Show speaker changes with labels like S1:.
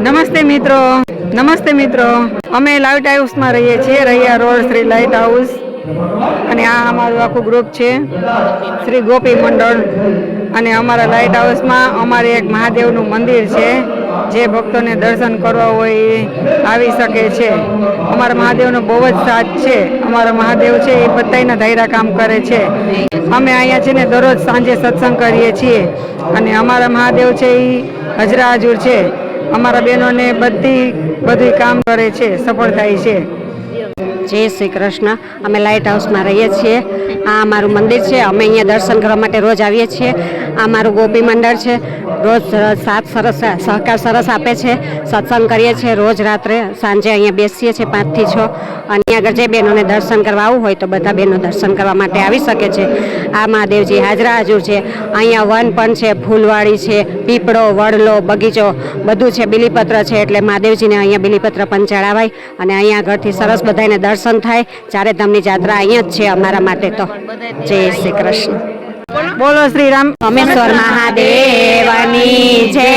S1: નમસ્તે મિત્રો, અમે લાઇટ હાઉસમાં રહીએ છીએ, Raiya road Shri light house. અને આ અમારું આખું ગ્રુપ છે, શ્રી ગોપી મંડળ. અને અમારા લાઇટ હાઉસમાં અમારે એક મહાદેવનું મંદિર છે, જે ભક્તોને દર્શન કરવા હોય એ આવી શકે છે. અમારા મહાદેવનો બહુ જ સાથ છે. અમારા મહાદેવ છે એ બધાયના ધાયરા કામ કરે છે. અમે અહીંયા છે ને દરરોજ સાંજે સત્સંગ કરીએ છીએ. અને અમારા મહાદેવ છે એ હજરા હજુર છે. અમારા બહેનોને બધું કામ કરે છે, સફળ થાય છે.
S2: જય શ્રી કૃષ્ણ. અમે લાઇટ હાઉસમાં રહીએ છીએ. આ અમારું મંદિર છે. અમે અહીંયા દર્શન કરવા માટે રોજ આવીએ છીએ. આ મારું ગોપી મંડળ છે. રોજ સાથ સહકાર સરસ આપે છે. સત્સંગ કરીએ છીએ રોજ રાત્રે સાંજે અહીંયા બેસીએ છીએ 5 થી 6. અને આગળ જે બહેનોને દર્શન કરવા આવવું હોય તો બધા બહેનો દર્શન કરવા માટે આવી શકે છે. આ મહાદેવજી હાજરા હજુર છે. અહીંયા વન પણ છે, ફૂલવાડી છે, પીપળો, વડલો, બગીચો બધું છે. બિલીપત્ર છે, એટલે મહાદેવજીને અહીંયા બિલીપત્ર પણ ચડાવાય. અને અહીંયા આગળથી સરસ બધાને દર્શન થાય. ચારેધામની જાત્રા અહીંયા જ છે અમારા માટે તો. જય શ્રી કૃષ્ણ.
S1: બોલો શ્રી રામ
S2: રામેશ્વર મહાદેવની જય.